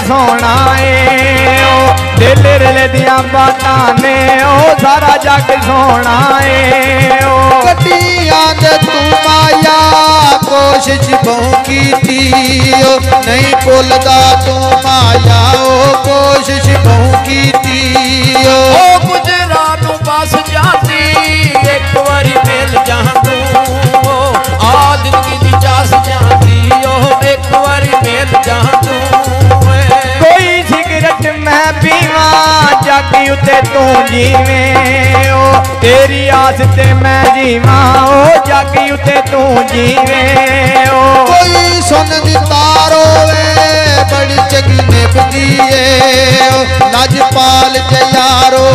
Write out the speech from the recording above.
सोना है ओ दिल रिले दिया बातां ने ओ सारा जग सोना है ओ कटिया दे तू माया कोशिश बहु की थी ओ नहीं भुलदा तू माया ओ कोशिश बहु की थी ओ गुजरा नू बस जाती एक बारी मिल जांदू आ जिंदगी दी जास जाती ओ एक बारी मिल जांदू कोई सिगरेट मैं पीवा जागी उते तू जीवे ओ तेरी आस ते मैं जीवा ओ जागी उते तू जीवे ओ कोई सुन दी तारो वे बड़ी चंगी निभदी ए लजपाल ते यारो